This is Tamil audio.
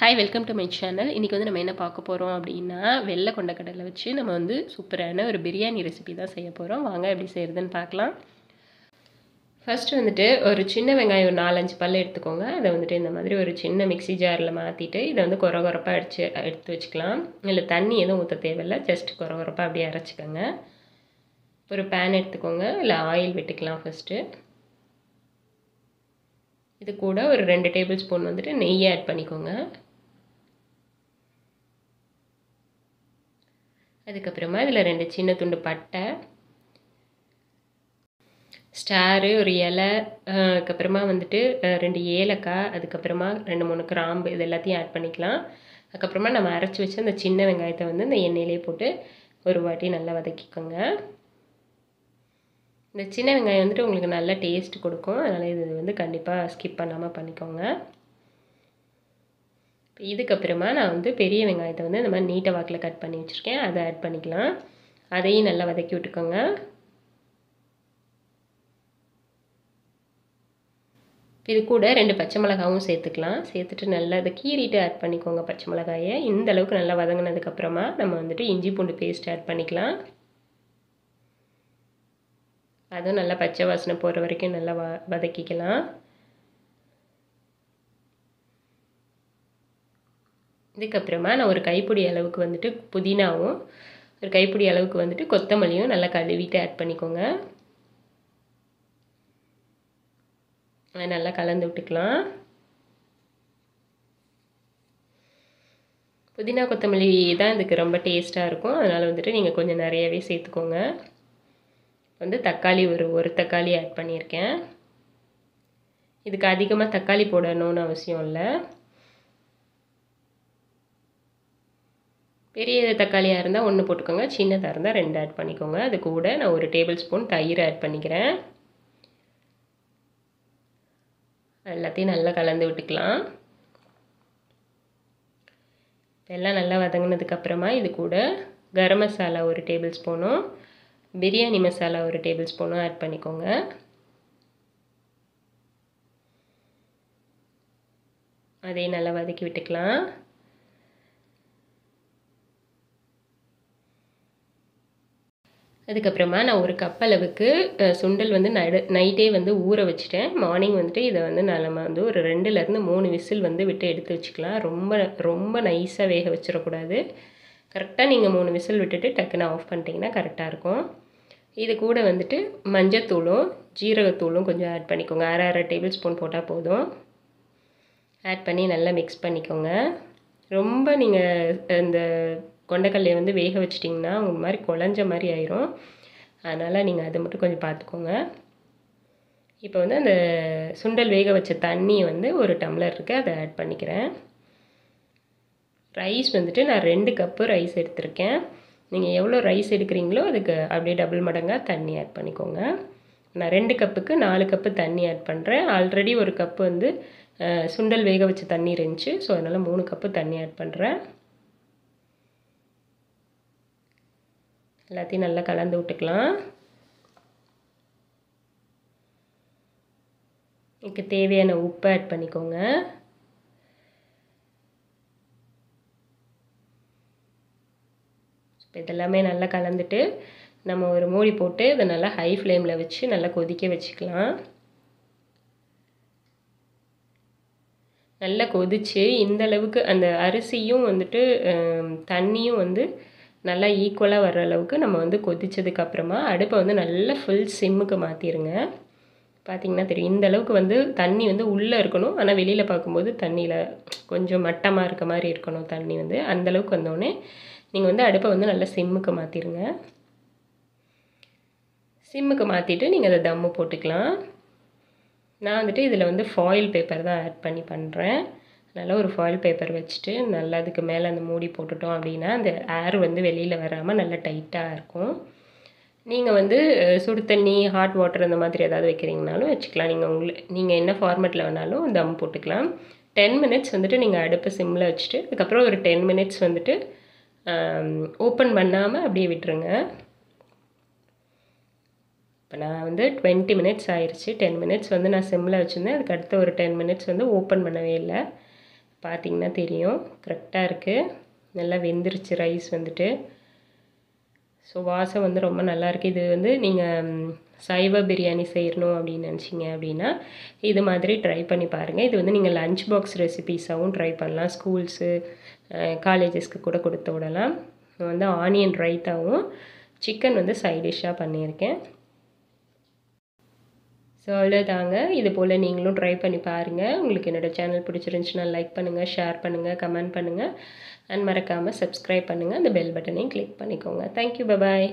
Hi welcome to my channel. இன்றைக்கி வந்து நம்ம என்ன பார்க்க போகிறோம் அப்படின்னா, வெள்ளை கொண்டக்கடலை வச்சு நம்ம வந்து சூப்பரான ஒரு பிரியாணி ரெசிபி தான் செய்ய போகிறோம். வாங்க எப்படி செய்கிறதுன்னு பார்க்கலாம். ஃபஸ்ட்டு வந்துட்டு ஒரு சின்ன வெங்காயம் ஒரு 4-5 பல் எடுத்துக்கோங்க. அதை வந்துட்டு இந்த மாதிரி ஒரு சின்ன மிக்ஸி ஜாரில் மாற்றிட்டு இதை வந்து கொரகொரப்பாக எடுத்து வச்சுக்கலாம். இல்லை தண்ணி எதுவும் ஊற்ற தேவையில்லை, ஜஸ்ட் கொரகொரப்பாக அப்படியே அரைச்சிக்கோங்க. ஒரு பேன் எடுத்துக்கோங்க, இல்லை ஆயில் விட்டுக்கலாம். ஃபஸ்ட்டு இது கூட ஒரு 2 டேபிள் ஸ்பூன் வந்துட்டு நெய் ஆட் பண்ணிக்கோங்க. அதுக்கப்புறமா இதில் 2 சின்ன துண்டு பட்டை, ஸ்டாரு ஒரு இலை, அதுக்கப்புறமா வந்துட்டு 2 ஏலக்காய், அதுக்கப்புறமா 2-3 கிராம்பு, இது எல்லாத்தையும் ஆட் பண்ணிக்கலாம். அதுக்கப்புறமா நம்ம அரைச்சி வச்சு அந்த சின்ன வெங்காயத்தை வந்து இந்த எண்ணெயிலே போட்டு ஒரு வாட்டி நல்லா வதக்கிக்கோங்க. இந்த சின்ன வெங்காயம் வந்துட்டு உங்களுக்கு நல்ல டேஸ்ட் கொடுக்கும், அதனால் இது வந்து கண்டிப்பாக ஸ்கிப் பண்ணாமல் பண்ணிக்கோங்க. இதுக்கப்புறமா நான் வந்து பெரிய வெங்காயத்தை வந்து இந்த மாதிரி நீட்டை வாக்கில் கட் பண்ணி வச்சுருக்கேன், அதை ஆட் பண்ணிக்கலாம். அதையும் நல்லா வதக்கி விட்டுக்கோங்க. இது கூட 2 பச்சை மிளகாவும் சேர்த்துக்கலாம். சேர்த்துட்டு நல்லா அதை கீறிட்டு ஆட் பண்ணிக்கோங்க. பச்சை மிளகாயை இந்த அளவுக்கு நல்லா வதங்கினதுக்கப்புறமா நம்ம வந்துட்டு இஞ்சி பூண்டு பேஸ்ட் ஆட் பண்ணிக்கலாம். அதுவும் நல்லா பச்சை வாசனை போகிற வரைக்கும் நல்லா வதக்கிக்கலாம். இதுக்கப்புறமா நான் ஒரு கைப்பிடி அளவுக்கு வந்துட்டு புதினாவும், ஒரு கைப்பிடி அளவுக்கு வந்துட்டு கொத்தமல்லியும் நல்லா கழுவிட்டு ஆட் பண்ணிக்கோங்க. அதை நல்லா கலந்து விட்டுக்கலாம். புதினா கொத்தமல்லி தான் இதுக்கு ரொம்ப டேஸ்ட்டாக இருக்கும், அதனால் வந்துட்டு நீங்கள் கொஞ்சம் நிறையவே சேர்த்துக்கோங்க. வந்து தக்காளி ஒரு தக்காளி ஆட் பண்ணியிருக்கேன். இதுக்கு அதிகமாக தக்காளி போடணும்னு அவசியம் இல்லை. பெரிய தக்காளியாக இருந்தால் 1 போட்டுக்கோங்க, சின்னதாக இருந்தால் 2 ஆட் பண்ணிக்கோங்க. அது கூட நான் 1 டேபிள் ஸ்பூன் தயிர் ஆட் பண்ணிக்கிறேன். எல்லாத்தையும் நல்லா கலந்து விட்டுக்கலாம். எல்லாம் நல்லா வதங்கினதுக்கப்புறமா இது கூட கரம் மசாலா 1 டேபிள் ஸ்பூனும், பிரியாணி மசாலா 1 டேபிள் ஸ்பூனும் ஆட் பண்ணிக்கோங்க. அதையும் நல்லா வதக்கி விட்டுக்கலாம். அதுக்கப்புறமா நான் 1 கப் அளவுக்கு சுண்டல் வந்து நைட்டே வந்து ஊற வச்சுட்டேன். மார்னிங் வந்துட்டு இதை வந்து நம்ம வந்து ஒரு 2லேருந்து 3 விசில் வந்து விட்டு எடுத்து வச்சுக்கலாம். ரொம்ப நைஸாக வேக வச்சிடக்கூடாது. கரெக்டாக நீங்கள் 3 விசில் விட்டுட்டு டக்குன்னு ஆஃப் பண்ணிட்டீங்கன்னா கரெக்டாக இருக்கும். இது கூட வந்துட்டு மஞ்சத்தூளும் ஜீரகத்தூளும் கொஞ்சம் ஆட் பண்ணிக்கோங்க. அரை டேபிள் ஸ்பூன் போட்டால் போதும். ஆட் பண்ணி நல்லா மிக்ஸ் பண்ணிக்கோங்க. ரொம்ப நீங்கள் இந்த கொண்டக்கடலையை வந்து வேக வச்சிட்டிங்கன்னா ஒரு மாதிரி குழஞ்ச மாதிரி ஆயிரும், அதனால் நீங்கள் அதை மட்டும் கொஞ்சம் பார்த்துக்கோங்க. இப்போ வந்து அந்த சுண்டல் வேக வச்ச தண்ணி வந்து 1 டம்ளர் இருக்குது, அதை ஆட் பண்ணிக்கிறேன். ரைஸ் வந்துட்டு நான் 2 கப்பு ரைஸ் எடுத்திருக்கேன். நீங்கள் எவ்வளோ ரைஸ் எடுக்கிறீங்களோ அதுக்கு அப்படியே டபுள் மடங்காக தண்ணி ஆட் பண்ணிக்கோங்க. நான் 2 கப்புக்கு 4 கப்பு தண்ணி ஆட் பண்ணுறேன். ஆல்ரெடி 1 கப்பு வந்து சுண்டல் வேக வச்ச தண்ணி இருந்துச்சு, ஸோ அதனால் 3 கப்பு தண்ணி ஆட் பண்ணுறேன். எல்லாத்தையும் நல்லா கலந்து விட்டுக்கலாம். இதுக்கு தேவையான உப்பு ஆட் பண்ணிக்கோங்க. இதெல்லாமே நல்லா கலந்துட்டு நம்ம ஒரு மூடி போட்டு இதை நல்லா ஹை ஃப்ளேமில் வச்சு நல்லா கொதிக்க வச்சுக்கலாம். நல்லா கொதித்து இந்த அளவுக்கு அந்த அரிசியும் வந்துட்டு தண்ணியும் வந்து நல்லா ஈக்குவலாக வர்ற அளவுக்கு நம்ம வந்து கொதித்ததுக்கப்புறமா அடுப்பை வந்து நல்லா ஃபுல் சிம்முக்கு மாற்றிடுங்க. பார்த்திங்கன்னா தெரியும், இந்த அளவுக்கு வந்து தண்ணி வந்து உள்ளே இருக்கணும், ஆனால் வெளியில் பார்க்கும்போது தண்ணியில் கொஞ்சம் மட்டமாக இருக்க மாதிரி இருக்கணும். தண்ணி வந்து அந்தளவுக்கு வந்தோடனே நீங்கள் வந்து அடுப்பை வந்து நல்லா சிம்முக்கு மாற்றிடுங்க. சிம்முக்கு மாற்றிட்டு நீங்கள் அதை தம்மு போட்டுக்கலாம். நான் வந்துட்டு இதில் வந்து ஃபாயில் பேப்பர் தான் ஆட் பண்ணி பண்ணுறேன். நல்லா ஒரு ஃபாயில் பேப்பர் வச்சுட்டு நல்லா அதுக்கு மேலே அந்த மூடி போட்டுட்டோம் அப்படின்னா அந்த ஏர் வந்து வெளியில் வராமல் நல்லா டைட்டாக இருக்கும். நீங்கள் வந்து சுடு தண்ணி, ஹாட் வாட்டர் அந்த மாதிரி ஏதாவது வைக்கிறீங்கனாலும் வச்சுக்கலாம். நீங்கள் என்ன ஃபார்மேட்டில் வேணாலும் தம் போட்டுக்கலாம். 10 மினிட்ஸ் வந்துட்டு நீங்கள் அடுப்பு சிம்மில் வச்சுட்டு அதுக்கப்புறம் ஒரு 10 மினிட்ஸ் வந்துட்டு ஓப்பன் பண்ணாமல் அப்படியே விட்டுருங்க. இப்போ நான் வந்து 20 மினிட்ஸ் ஆயிடுச்சு. 10 மினிட்ஸ் வந்து நான் சிம்மில் வச்சுருந்தேன். அதுக்கு அடுத்த ஒரு 10 மினிட்ஸ் வந்து ஓப்பன் பண்ணவே இல்லை. பார்த்திங்கன்னா தெரியும். கரெக்டாக இருக்குது. நல்லா வெந்துருச்சு ரைஸ் வந்துட்டு. ஸோ வாசம் வந்து ரொம்ப நல்லாயிருக்கு. இது வந்து நீங்கள் சைவ பிரியாணி செய்யணும் அப்படின்னு நினச்சிங்க அப்படின்னா இது மாதிரி ட்ரை பண்ணி பாருங்கள். இது வந்து நீங்கள் லஞ்ச் பாக்ஸ் ரெசிபீஸாகவும் ட்ரை பண்ணலாம். ஸ்கூல்ஸு காலேஜஸ்க்கு கூட கொடுத்து விடலாம். வந்து ஆனியன் ரைத்தாவும் சிக்கன் வந்து சைட் டிஷ்ஷாக பண்ணியிருக்கேன். ஸோ அவ்வளோதாங்க. இது போல் நீங்களும் ட்ரை பண்ணி பாருங்கள். உங்களுக்கு என்னோடய சேனல் பிடிச்சிருந்துச்சுன்னா லைக் பண்ணுங்கள், ஷேர் பண்ணுங்கள், கமெண்ட் பண்ணுங்கள் அண்ட் மறக்காமல் சப்ஸ்கிரைப் பண்ணுங்கள். அந்த பெல் பட்டனையும் கிளிக் பண்ணிக்கோங்க. தேங்க்யூ. பபாய்.